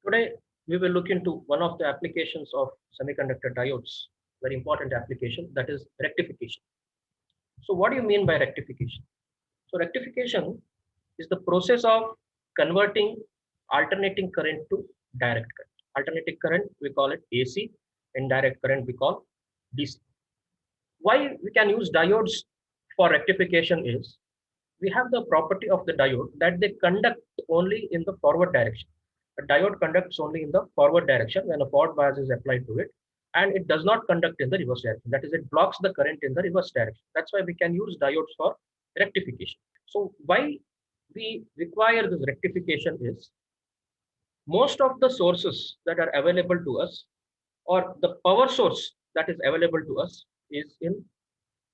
Today, we will look into one of the applications of semiconductor diodes, very important application, that is rectification. So what do you mean by rectification? So rectification is the process of converting alternating current to direct current. Alternating current, we call it AC, and direct current we call DC. Why we can use diodes for rectification is we have the property of the diode that they conduct only in the forward direction. A diode conducts only in the forward direction when a forward bias is applied to it, and it does not conduct in the reverse direction. That is, it blocks the current in the reverse direction. That's why we can use diodes for rectification. So why we require this rectification is most of the sources that are available to us, or the power source that is available to us, is in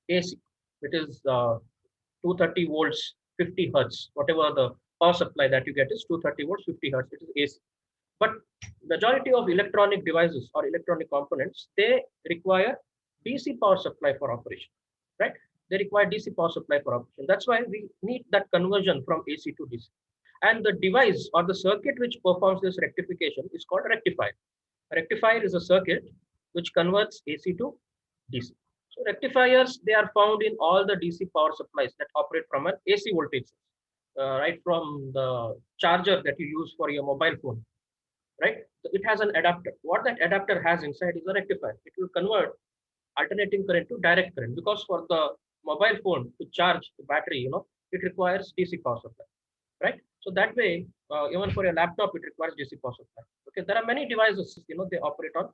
AC. It is 230 volts, 50 hertz, whatever the power supply that you get is 230 volts, 50 hertz. It is AC. But majority of electronic devices or electronic components, they require DC power supply for operation, right? They require DC power supply for operation. That's why we need that conversion from AC to DC. And the device or the circuit which performs this rectification is called rectifier. A rectifier is a circuit which converts AC to DC. So rectifiers, they are found in all the DC power supplies that operate from an AC voltage, right from the charger that you use for your mobile phone, right? It has an adapter. What that adapter has inside is a rectifier. It will convert alternating current to direct current, because for the mobile phone to charge the battery, it requires DC power supply, right? So that way, even for a laptop, it requires DC power supply. Okay, there are many devices, they operate on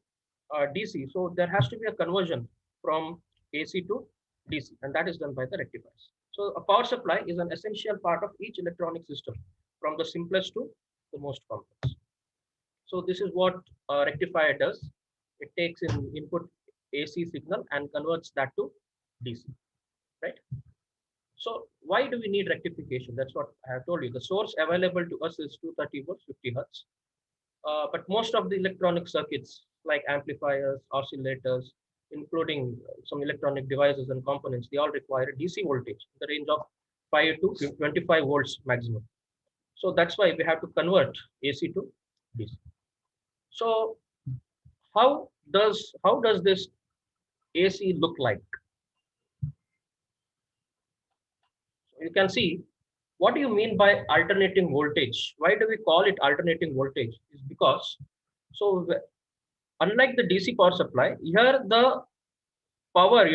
DC. So there has to be a conversion from AC to DC, and that is done by the rectifiers. So a power supply is an essential part of each electronic system, from the simplest to the most complex. So this is what a rectifier does. It takes in input AC signal and converts that to DC, right? So why do we need rectification? That's what I have told you. The source available to us is 230 volts, 50 hertz. But most of the electronic circuits like amplifiers, oscillators, including some electronic devices and components, they all require DC voltage in the range of 5 to 25 volts maximum. So that's why we have to convert AC to DC. So how does this AC look like? So you can see, what do you mean by alternating voltage? Why do we call it alternating voltage? Is because, so unlike the DC power supply, here the power,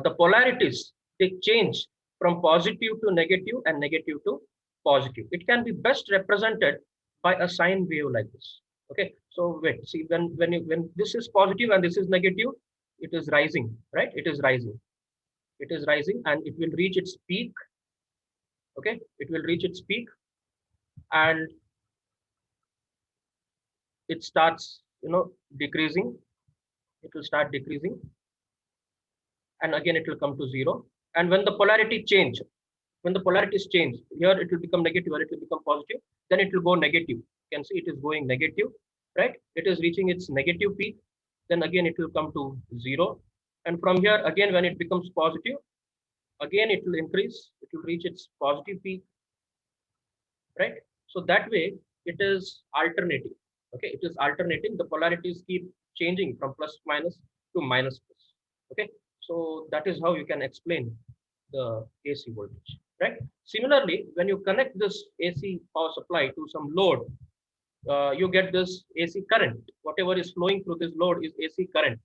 the polarities, they change from positive to negative and negative to positive. It can be best represented by a sine wave like this. Okay, so wait, see, when this is positive and this is negative, it is rising, right? It is rising. It is rising, and it will reach its peak. Okay, it will reach its peak, and it starts, decreasing. It will start decreasing, and again it will come to zero. And when the polarity change, when the polarities change, here it will become negative or it will become positive, then it will go negative. You can see it is going negative, right? It is reaching its negative peak, then again it will come to zero. And from here again, when it becomes positive, again it will increase, it will reach its positive peak, right? So that way it is alternating. Okay, it is alternating. The polarities keep changing from plus minus to minus plus. Okay, so that is how you can explain the AC voltage, right? Similarly, when you connect this AC power supply to some load, you get this AC current. Whatever is flowing through this load is AC current.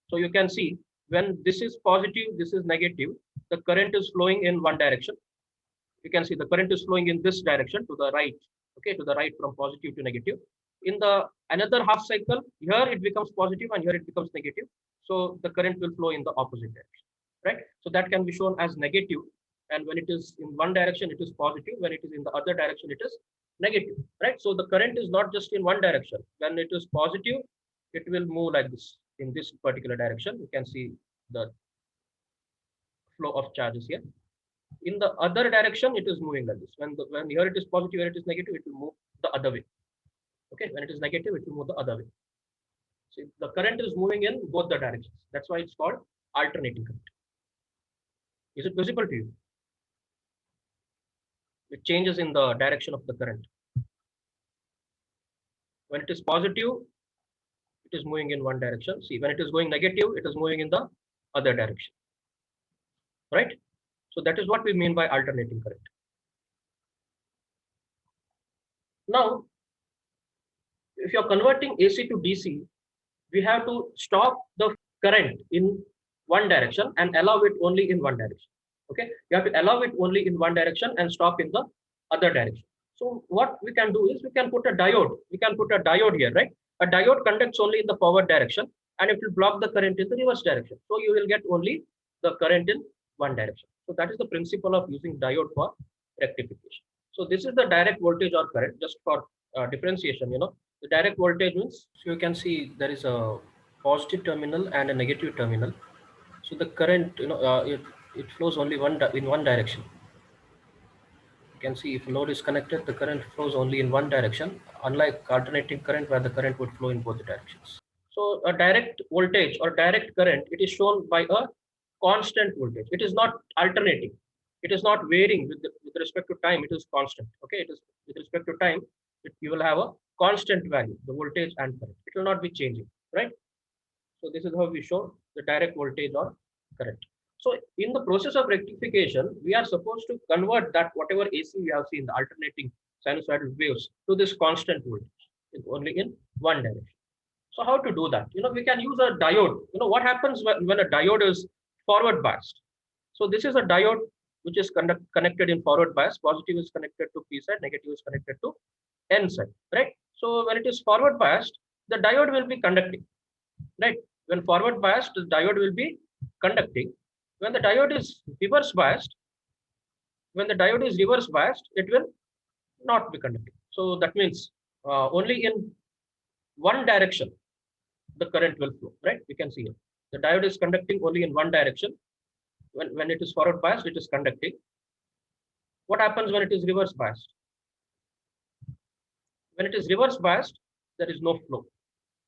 So you can see, when this is positive, this is negative, the current is flowing in one direction. You can see the current is flowing in this direction to the right. Okay, to the right, from positive to negative. In the another half cycle, here it becomes positive and here it becomes negative. So the current will flow in the opposite direction, right? So that can be shown as negative. And when it is in one direction, it is positive. When it is in the other direction, it is negative, right? So the current is not just in one direction. When it is positive, it will move like this in this particular direction. You can see the flow of charges here. In the other direction, it is moving like this. When here it is positive, here it is negative, it will move the other way. Okay, when it is negative, it will move the other way. See, the current is moving in both the directions. That's why it's called alternating current. Is it visible to you? It changes in the direction of the current. When it is positive, it is moving in one direction. See, when it is going negative, it is moving in the other direction, right? So that is what we mean by alternating current. Now, if you're converting AC to DC, we have to stop the current in one direction and allow it only in one direction. Okay, you have to allow it only in one direction and stop in the other direction. So what we can do is we can put a diode. We can put a diode here, right? A diode conducts only in the forward direction and it will block the current in the reverse direction. So you will get only the current in one direction. So that is the principle of using diode for rectification. So this is the direct voltage or current, just for differentiation. The direct voltage means, so you can see there is a positive terminal and a negative terminal. So the current, it flows only in one direction. You can see if load is connected, the current flows only in one direction, unlike alternating current where the current would flow in both directions. So a direct voltage or direct current, it is shown by a constant voltage. It is not alternating. It is not varying with respect to time. It is constant. Okay, it is with respect to time. You will have a constant value, the voltage and current. It will not be changing, right? So this is how we show the direct voltage or current. So in the process of rectification, we are supposed to convert that whatever AC we have seen, the alternating sinusoidal waves, to this constant voltage, only in one direction. So how to do that? We can use a diode. What happens when a diode is forward biased? So this is a diode which is connected in forward bias. Positive is connected to P side, negative is connected to N side, right? So when it is forward biased, the diode will be conducting, right? When forward biased, the diode will be conducting. When the diode is reverse biased, it will not be conducting. So that means only in one direction the current will flow, right? You can see it. The diode is conducting only in one direction. When it is forward biased, it is conducting. What happens when it is reverse biased? When it is reverse biased, there is no flow.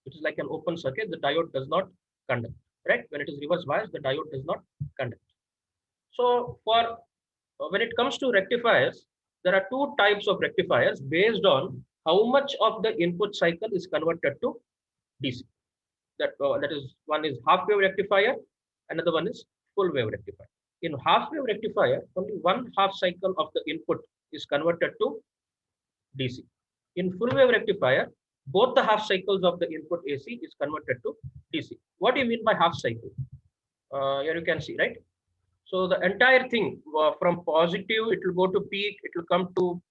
It is like an open circuit. The diode does not conduct, right? When it is reverse biased, the diode does not conduct. So for when it comes to rectifiers, there are two types of rectifiers based on how much of the input cycle is converted to DC. That is, one is half wave rectifier, another one is full wave rectifier. In half wave rectifier, only one half cycle of the input is converted to DC. In full wave rectifier, both the half cycles of the input AC is converted to DC. What do you mean by half cycle? Here you can see, right? So the entire thing from positive, it will go to peak, it will come to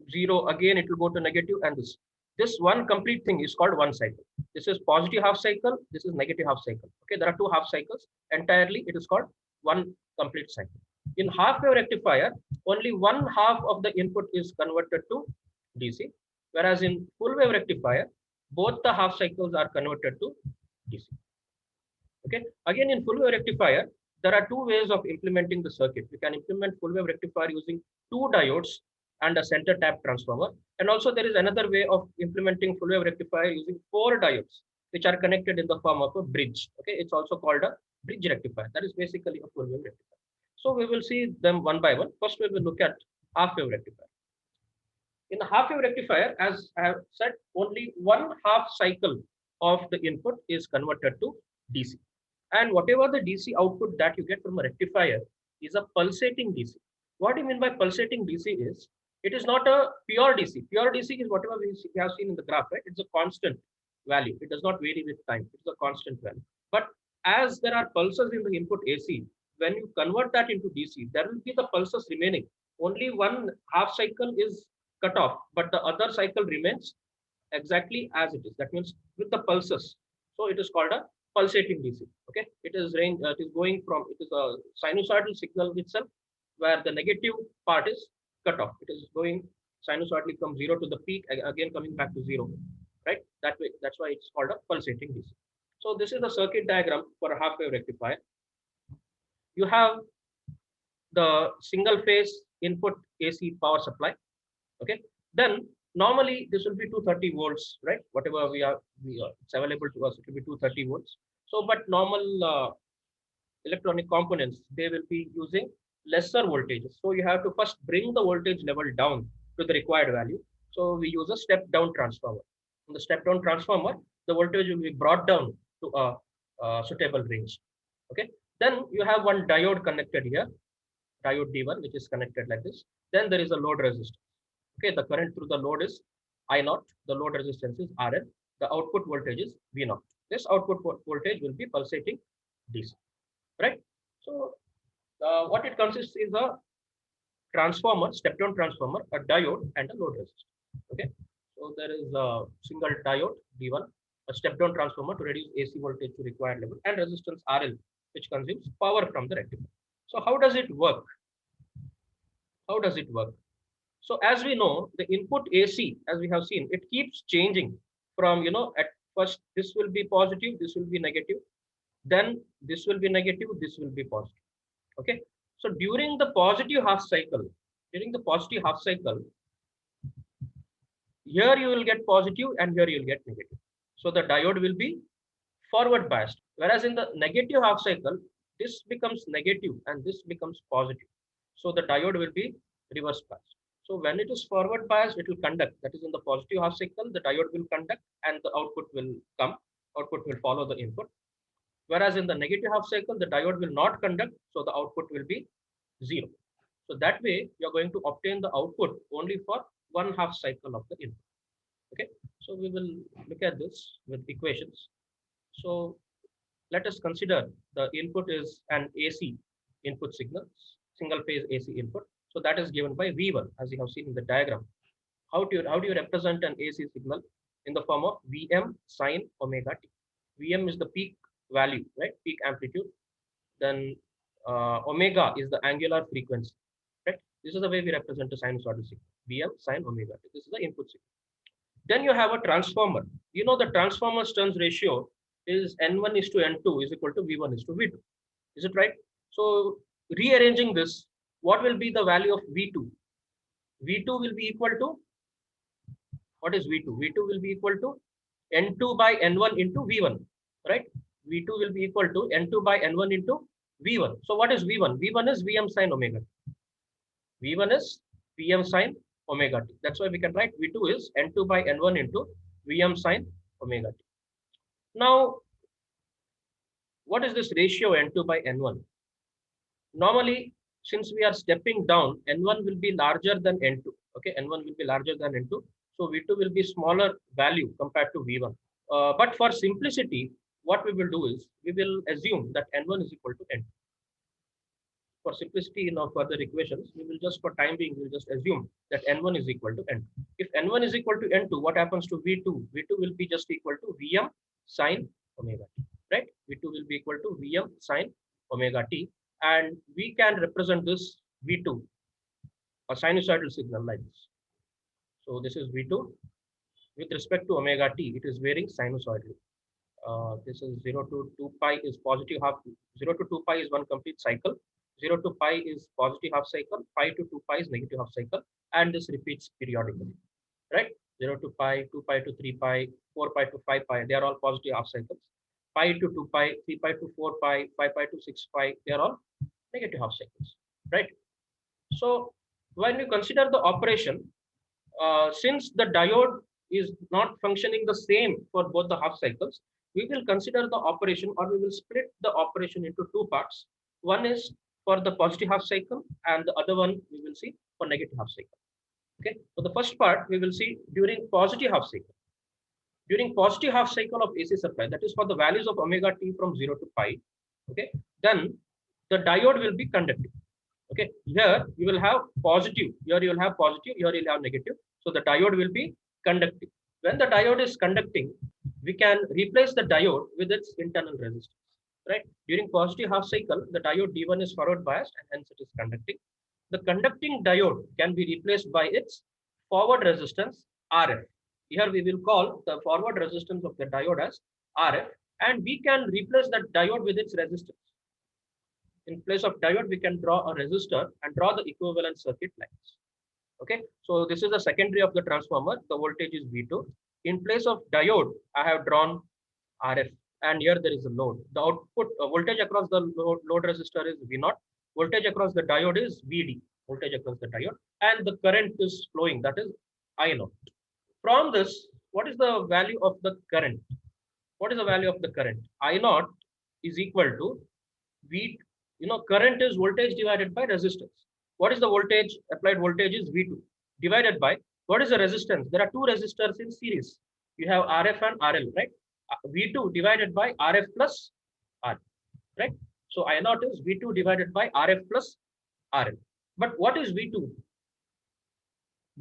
zero, again it will go to negative, and this one complete thing is called one cycle. This is positive half cycle, this is negative half cycle. Okay, there are two half cycles. Entirely it is called one complete cycle. In half wave rectifier, only one half of the input is converted to DC, whereas in full wave rectifier, both the half cycles are converted to DC. Okay, again in full wave rectifier, there are two ways of implementing the circuit. We can implement full wave rectifier using two diodes and a center tap transformer. And also there is another way of implementing full wave rectifier using four diodes, which are connected in the form of a bridge. Okay, it's also called a bridge rectifier. That is basically a full wave rectifier. So we will see them one by one. First, we will look at half wave rectifier. In the half wave rectifier, as I have said, only one half cycle of the input is converted to DC. And whatever the DC output that you get from a rectifier is a pulsating DC. What do you mean by pulsating DC is, it is not a pure DC. Pure DC is whatever we have seen in the graph, right? It's a constant value. It does not vary with time. It's a constant value. But as there are pulses in the input AC, when you convert that into DC, there will be the pulses remaining. Only one half cycle is cut off, but the other cycle remains exactly as it is. That means with the pulses. So it is called a pulsating DC. Okay, it is going from, it is a sinusoidal signal itself, where the negative part is cut off. It is going sinusoidally from zero to the peak, again coming back to zero, right? That way, that's why it's called a pulsating DC. So this is the circuit diagram for a half wave rectifier. You have the single phase input AC power supply. Okay, then normally this will be 230 volts, right? Whatever it's available to us, it will be 230 volts. So, but normal electronic components, they will be using lesser voltages. So you have to first bring the voltage level down to the required value. So we use a step down transformer. On the step-down transformer, the voltage will be brought down to a suitable range. Okay. Then you have one diode connected here, diode D1, which is connected like this. Then there is a load resistance. Okay, the current through the load is I0. The load resistance is RL. The output voltage is V0. This output voltage will be pulsating DC. Right. So what it consists is a transformer, step-down transformer, a diode, and a load resistor. Okay. So there is a single diode D1, a step-down transformer to reduce AC voltage to required level, and resistance RL, which consumes power from the rectifier. So how does it work? How does it work? So as we know, the input AC, as we have seen, it keeps changing from, at first this will be positive, this will be negative, then this will be negative, this will be positive. Okay. So during the positive half cycle, here you will get positive and here you will get negative. So the diode will be forward biased. Whereas in the negative half cycle, this becomes negative and this becomes positive. So the diode will be reverse biased. So when it is forward biased, it will conduct. That is in the positive half cycle, the diode will conduct and the output will come. Output will follow the input. Whereas in the negative half cycle, the diode will not conduct. So the output will be 0. So that way, you're going to obtain the output only for one half cycle of the input. Okay. So we will look at this with equations. So let us consider the input is an AC input signal, single phase AC input. So that is given by V1, as you have seen in the diagram. How do you represent an AC signal? In the form of Vm sine omega t. Vm is the peak value, right? Peak amplitude. Then omega is the angular frequency, right? This is the way we represent a sinusoidal signal. Vm sine omega t. This is the input signal. Then you have a transformer. You know the transformer's turns ratio is N1 is to N2 is equal to V1 is to V2. Is it right? So rearranging this, what will be the value of V2? V2 will be equal to, what is V2? V2 will be equal to N2 by N1 into V1, right? V2 will be equal to N2 by N1 into V1. So what is V1? V1 is Vm sine omega t. V1 is Vm sine omega t. That's why we can write V2 is N2 by N1 into Vm sine omega t. Now, what is this ratio N2 by N1? Normally, since we are stepping down, N1 will be larger than N2. Okay, N1 will be larger than N2. So V2 will be smaller value compared to V1. But for simplicity, what we will do is we will assume that N1 is equal to N2. For simplicity in our further equations, we will just, for time being, we will just assume that N1 is equal to N2. If N1 is equal to N2, what happens to V2? V2 will be just equal to Vm sine omega t, right? V2 will be equal to Vm sine omega t. And we can represent this V2, a sinusoidal signal like this. So this is V2. With respect to omega t, it is varying sinusoidally. This is 0 to 2 pi is positive half, 0 to 2 pi is one complete cycle. 0 to pi is positive half cycle, pi to 2 pi is negative half cycle, and this repeats periodically, right? 0 to pi, 2 pi to 3 pi, 4 pi to 5 pi, they are all positive half cycles. Pi to 2 pi, 3 pi to 4 pi, 5 pi to 6 pi, they are all negative half cycles, right? So when you consider the operation, since the diode is not functioning the same for both the half cycles, we will consider the operation, or we will split the operation into two parts. One is for the positive half cycle and the other one we will see for negative half cycle. Okay, so the first part we will see during positive half cycle. During positive half cycle of AC supply, that is for the values of omega t from 0 to pi, okay, then the diode will be conductive. Okay, here you will have positive, here you will have positive, here you will have negative. So the diode will be conductive. When the diode is conducting, we can replace the diode with its internal resistance. Right? During positive half cycle, the diode D1 is forward biased and hence it is conducting. The conducting diode can be replaced by its forward resistance RF. Here we will call the forward resistance of the diode as RF, and we can replace that diode with its resistance. In place of diode, we can draw a resistor and draw the equivalent circuit lines. Okay, so this is the secondary of the transformer. The voltage is V2. In place of diode, I have drawn RF. And here there is a load. The output voltage across the load resistor is V0. Voltage across the diode is VD. Voltage across the diode, and the current is flowing. That is I0. From this, what is the value of the current? What is the value of the current? I naught is equal to V, current is voltage divided by resistance. What is the voltage? Applied voltage is V2 divided by, what is the resistance? There are two resistors in series. You have RF and RL, right? V2 divided by RF plus R, right? So I naught is V2 divided by RF plus RL. But what is V2?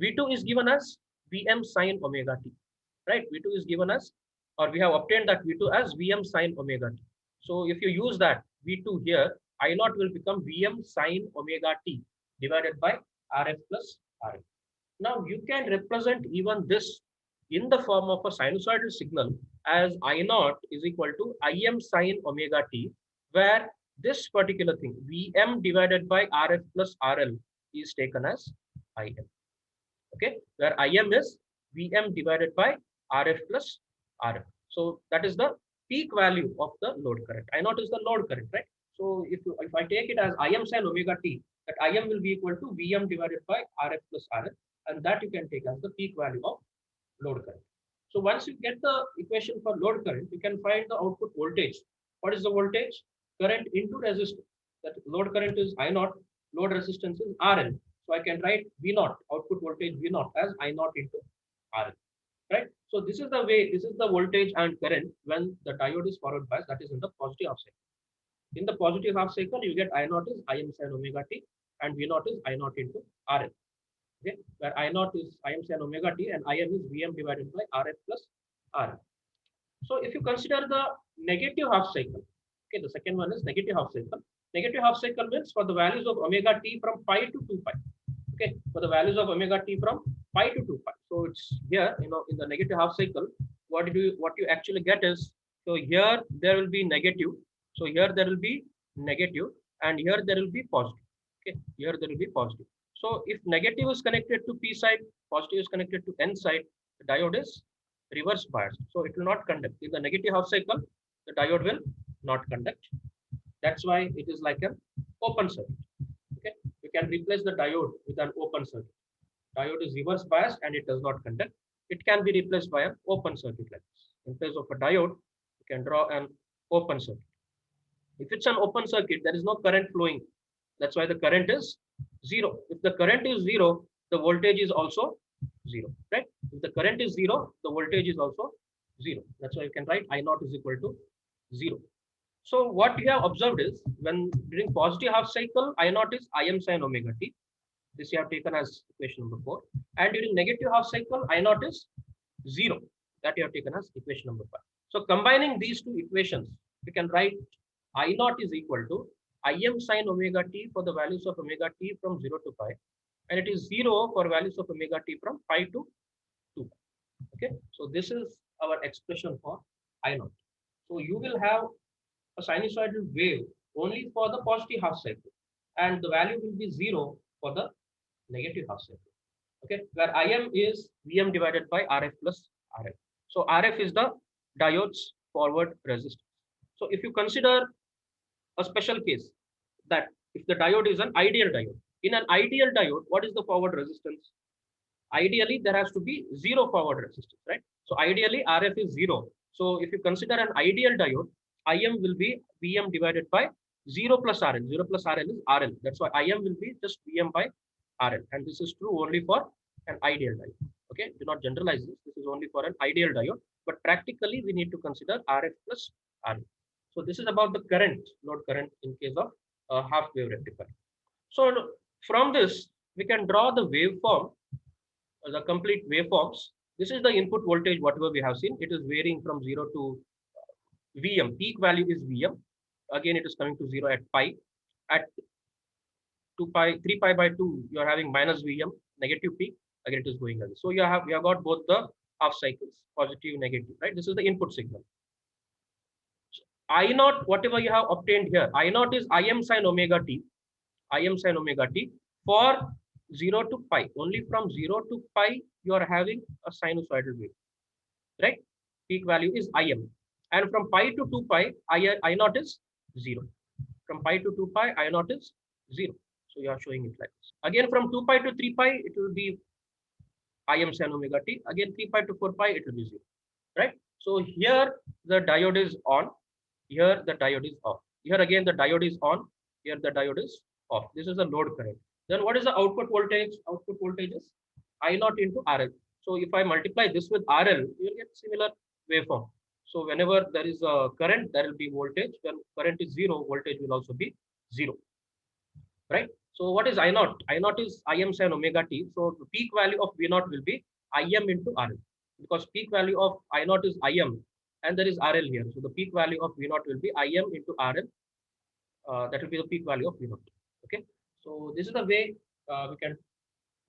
V2 is given as Vm sine omega t, right? V2 is given as, or we have obtained that V2 as Vm sine omega t. So if you use that V2 here, I naught will become Vm sine omega t divided by Rf plus Rf. Now you can represent even this in the form of a sinusoidal signal as I naught is equal to Im sine omega t, where this particular thing Vm divided by Rf plus RL is taken as Im. Okay, where Im is Vm divided by Rf plus Rf. So that is the peak value of the load current. I naught is the load current, right? So if I take it as Im sin omega t, that Im will be equal to Vm divided by Rf plus Rf, and that you can take as the peak value of load current. So once you get the equation for load current, you can find the output voltage. What is the voltage? Current into resistance. That load current is I naught, load resistance is RL. So I can write V naught, output voltage V naught as I naught into RL, right? So this is the way, this is the voltage and current when the diode is forward biased, that is in the positive half cycle. In the positive half cycle, you get I naught is Im sin omega t and V naught is I naught into RL. Okay, where I naught is Im sin omega t and Im is Vm divided by Rf plus RL. So if you consider the negative half cycle, okay, the second one is negative half cycle. Negative half cycle means for the values of omega t from pi to 2 pi. Okay, for the values of omega t from pi to 2 pi. So it's here, in the negative half cycle, what you actually get is, so here there will be negative. So here there will be negative and here there will be positive. Okay, here there will be positive. So if negative is connected to P side, positive is connected to N side, the diode is reverse biased. So it will not conduct. In the negative half cycle, the diode will not conduct. That's why it is like an open circuit. Okay, you can replace the diode with an open circuit. Diode is reverse biased and it does not conduct. It can be replaced by an open circuit like this. In place of a diode, you can draw an open circuit. If it's an open circuit, there is no current flowing. That's why the current is zero. If the current is zero, the voltage is also zero, right? If the current is zero, the voltage is also zero. That's why you can write I naught is equal to zero. So what you have observed is when during positive half cycle, I naught is Im sin omega t. This you have taken as equation number 4. And during negative half cycle, I naught is 0. That you have taken as equation number 5. So combining these two equations, we can write I naught is equal to Im sin omega t for the values of omega t from 0 to pi. And it is 0 for values of omega t from pi to 2 pi. Okay. So this is our expression for I naught. So you will have a sinusoidal wave only for the positive half cycle. And the value will be 0 for the negative half cycle. Okay, where Im is Vm divided by Rf plus Rf. So Rf is the diode's forward resistance. So if you consider a special case that if the diode is an ideal diode, in an ideal diode, what is the forward resistance? Ideally, there has to be 0 forward resistance, right? So ideally, Rf is 0. So if you consider an ideal diode, Im will be Vm divided by 0 plus RL. 0 plus RL is RL. That's why Im will be just Vm by RL. And this is true only for an ideal diode. Okay, do not generalize this. This is only for an ideal diode. But practically, we need to consider Rf plus RL. So this is about the current, load current in case of a half wave rectifier. So from this, we can draw the waveform, the complete waveforms. This is the input voltage, whatever we have seen. It is varying from 0 to Vm. Peak value is Vm. Again, it is coming to 0 at pi. At 2 pi, 3 pi by 2, you are having minus Vm, negative peak. Again, it is going like this. So we have got both the half cycles, positive, negative, right? This is the input signal. So I naught, whatever you have obtained here, I naught is Im sin omega t. Im sin omega t for 0 to pi. Only from 0 to pi, you are having a sinusoidal wave, right? Peak value is Im. And from pi to 2 pi, I naught is 0. From pi to 2 pi, I naught is 0. So you are showing it like this. Again, from 2 pi to 3 pi, it will be Im sin omega t. Again 3 pi to 4 pi, it will be 0, right? So here the diode is on, here the diode is off. Here again the diode is on, here the diode is off. This is the load current. Then what is the output voltage? Output voltage is I naught into RL. So if I multiply this with RL, you will get similar waveform. So whenever there is a current, there will be voltage. When current is 0, voltage will also be 0, right? So what is I naught? I naught is Im sin omega t. So the peak value of V naught will be Im into RL, because peak value of I naught is Im and there is RL here. So the peak value of V naught will be Im into RL. That will be the peak value of V naught. Okay. So this is the way we can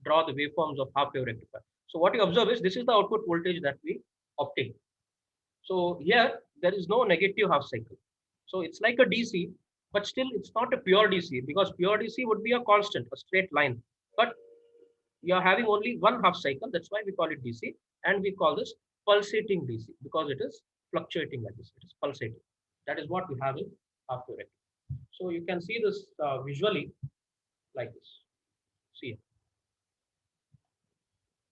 draw the waveforms of half wave rectifier. So what you observe is this is the output voltage that we obtain. So here there is no negative half cycle. So it's like a DC, but still it's not a pure DC, because pure DC would be a constant, a straight line. But you are having only one half cycle. That's why we call it DC, and we call this pulsating DC because it is fluctuating like this. It is pulsating. That is what we have in half wave rectifier. So you can see this visually like this. See,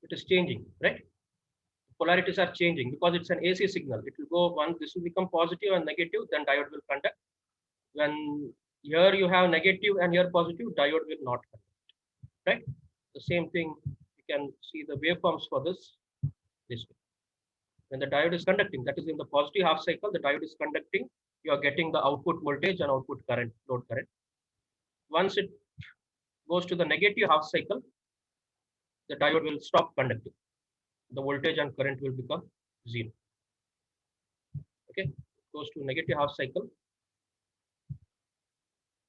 it is changing, right? Polarities are changing because it's an AC signal. It will go one, this will become positive and negative, then diode will conduct. When here you have negative and here positive, diode will not conduct, right? The same thing, you can see the waveforms for this way. When the diode is conducting, that is in the positive half cycle, the diode is conducting, you are getting the output voltage and output current, load current. Once it goes to the negative half cycle, the diode will stop conducting. The voltage and current will become 0. Okay, goes to negative half cycle,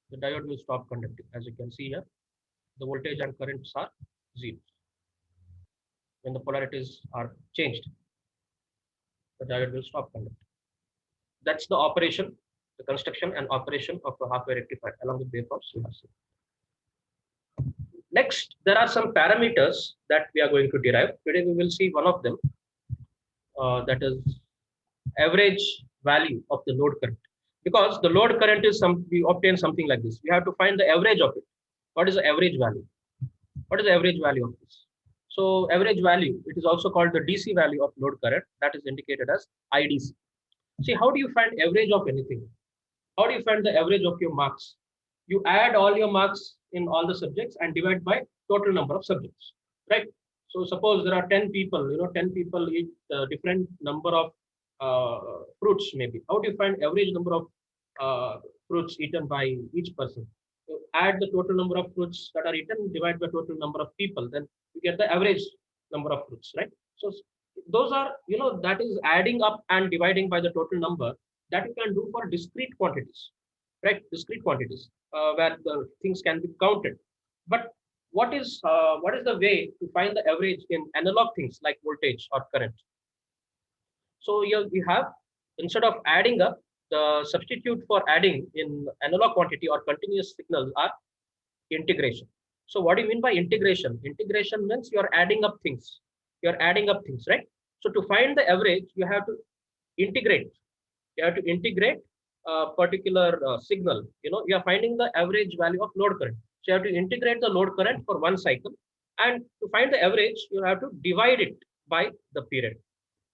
the diode will stop conducting. As you can see here, the voltage and currents are 0. When the polarities are changed, the diode will stop conducting. That's the operation, the construction and operation of a half wave rectifier along with waveforms we have seen. Next, there are some parameters that we are going to derive. Today we will see one of them, that is average value of the load current. Because the load current is we obtain something like this. We have to find the average of it. What is the average value? What is the average value of this? So average value, it is also called the DC value of load current, that is indicated as IDC. See, how do you find average of anything? How do you find the average of your marks? You add all your marks in all the subjects and divide by total number of subjects, right? So suppose there are 10 people, 10 people eat different number of fruits maybe. How do you find average number of fruits eaten by each person? So add the total number of fruits that are eaten, divide by total number of people, then you get the average number of fruits, right? So those are, that is adding up and dividing by the total number that you can do for discrete quantities, right? Discrete quantities where the things can be counted. But what is the way to find the average in analog things like voltage or current? So here we have, instead of adding up, the substitute for adding in analog quantity or continuous signals are integration. So what do you mean by integration? Integration means you are adding up things. You are adding up things, right? So to find the average, you have to integrate. You have to integrate a particular signal. You are finding the average value of load current. So you have to integrate the load current for one cycle. And to find the average, you have to divide it by the period.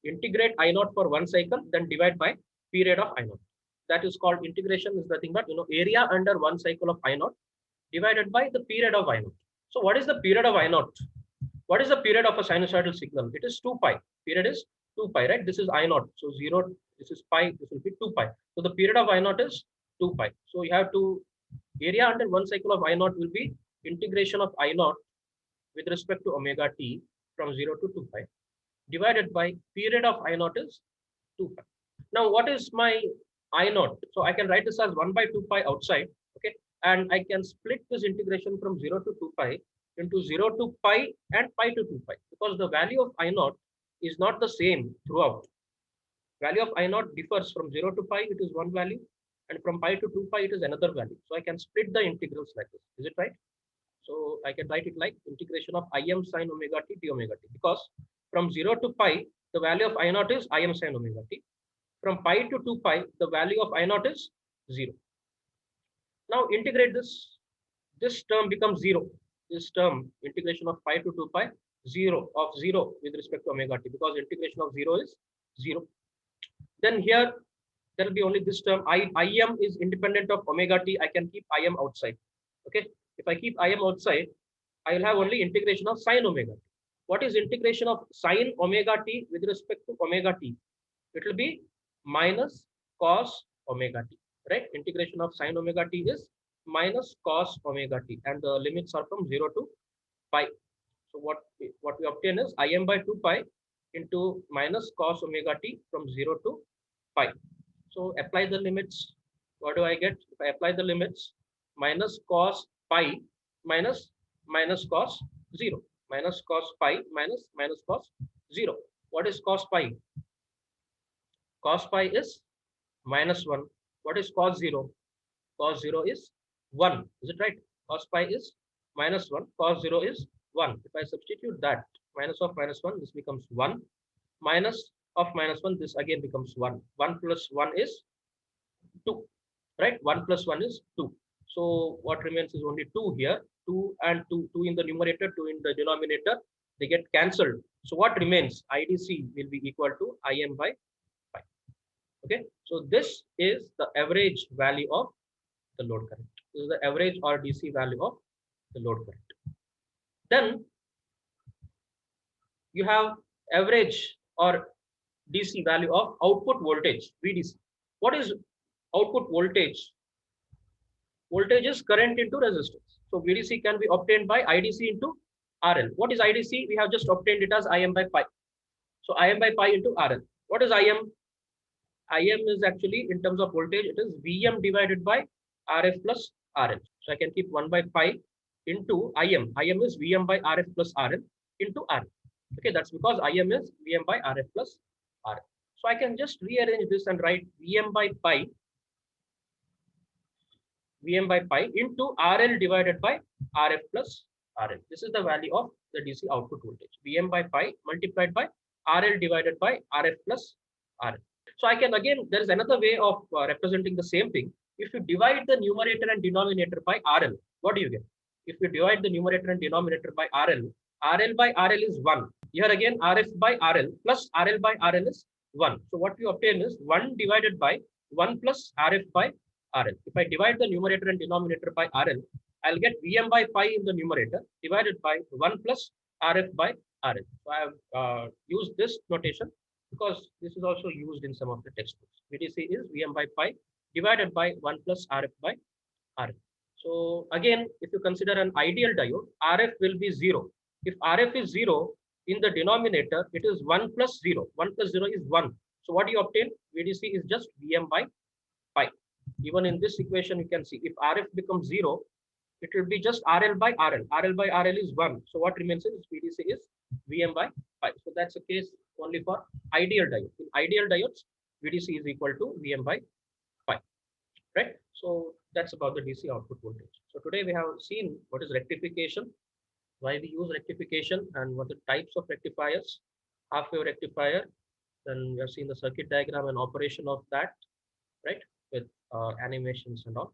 Integrate I naught for one cycle, then divide by period of I naught. That is called integration, is nothing but area under one cycle of I naught divided by the period of I naught. So what is the period of I naught? What is the period of a sinusoidal signal? It is 2 pi. Period is 2 pi, right? This is I naught. So 0, this is pi, this will be 2 pi. So the period of I naught is 2 pi. So you have to, area under one cycle of I naught will be integration of I naught with respect to omega t from 0 to 2 pi divided by period of I naught is 2 pi. Now what is my I naught? So I can write this as 1 by 2 pi outside, okay? And I can split this integration from 0 to 2 pi into 0 to pi and pi to 2 pi, because the value of I naught is not the same throughout. Value of I naught differs from 0 to pi, it is one value, and from pi to 2 pi, it is another value. So I can split the integrals like this. Is it right? So I can write it like integration of Im sin omega t d omega t, because from 0 to pi, the value of I naught is Im sin omega t. From pi to 2 pi, the value of I naught is 0. Now integrate this. This term becomes 0. This term, integration of pi to 2 pi, 0 with respect to omega t, because integration of 0 is 0. Then here there will be only this term. Im is independent of omega t. I can keep Im outside. Okay. If I keep Im outside, I will have only integration of sine omega t. What is integration of sine omega t with respect to omega t? It will be minus cos omega t, right? Integration of sine omega t is minus cos omega t, and the limits are from 0 to pi. So what we obtain is Im by 2 pi into minus cos omega t from 0 to pi. So apply the limits. What do I get? If I apply the limits, minus cos pi minus cos 0, minus cos pi minus cos 0. What is cos pi? Cos pi is minus 1. What is cos 0? Cos 0 is 1. Is it right? Cos pi is minus 1. Cos 0 is 1. If I substitute that, minus of minus 1, this becomes 1. Minus of minus 1, this again becomes 1. 1 plus 1 is 2. Right? 1 plus 1 is 2. So what remains is only 2 here. 2 and 2. 2 in the numerator, 2 in the denominator. They get cancelled. So what remains? IDC will be equal to Im by pi. Okay. So this is the average value of the load current. This is the average or DC value of the load current. Then you have average or DC value of output voltage, VDC. What is output voltage? Voltage is current into resistance. So VDC can be obtained by IDC into RL. What is IDC? We have just obtained it as Im by pi. So Im by pi into RL. What is Im? Im is actually, in terms of voltage, it is Vm divided by Rf plus RL. So I can keep 1 by pi into Im. Im is Vm by Rf plus RL into RL. Okay, that's because Im is Vm by Rf plus RL. So I can just rearrange this and write Vm by pi into RL divided by Rf plus RL. This is the value of the DC output voltage. Vm by pi multiplied by RL divided by Rf plus RL. So I can, again, there is another way of representing the same thing. If you divide the numerator and denominator by RL, what do you get? If you divide the numerator and denominator by RL by RL is 1. Here again, Rf by RL plus RL by RL is 1. So what we obtain is 1 divided by 1 plus Rf by RL. If I divide the numerator and denominator by RL, I'll get Vm by pi in the numerator divided by 1 plus Rf by RL. So I have used this notation because this is also used in some of the textbooks. VDC is Vm by pi divided by 1 plus Rf by RL. So again, if you consider an ideal diode, Rf will be 0. If Rf is 0, in the denominator, it is 1 plus 0. 1 plus 0 is 1. So what do you obtain? VDC is just Vm by pi. Even in this equation, you can see if Rf becomes 0, it will be just RL by RL. RL by RL is 1. So what remains is VDC is Vm by pi. So that's a case only for ideal diode. In ideal diodes, VDC is equal to Vm by pi. Right? So that's about the DC output voltage. So today we have seen what is rectification, why we use rectification, and what the types of rectifiers, half wave rectifier. Then we have seen the circuit diagram and operation of that, right, with animations and all.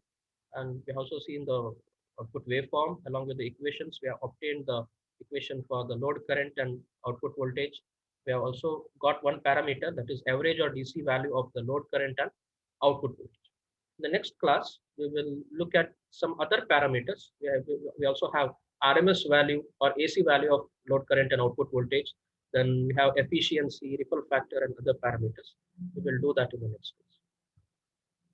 And we have also seen the output waveform along with the equations. We have obtained the equation for the load current and output voltage. We have also got one parameter, that is average or DC value of the load current and output voltage. In the next class, we will look at some other parameters. We also have RMS value or AC value of load current and output voltage. Then we have efficiency, ripple factor, and other parameters. We will do that in the next class.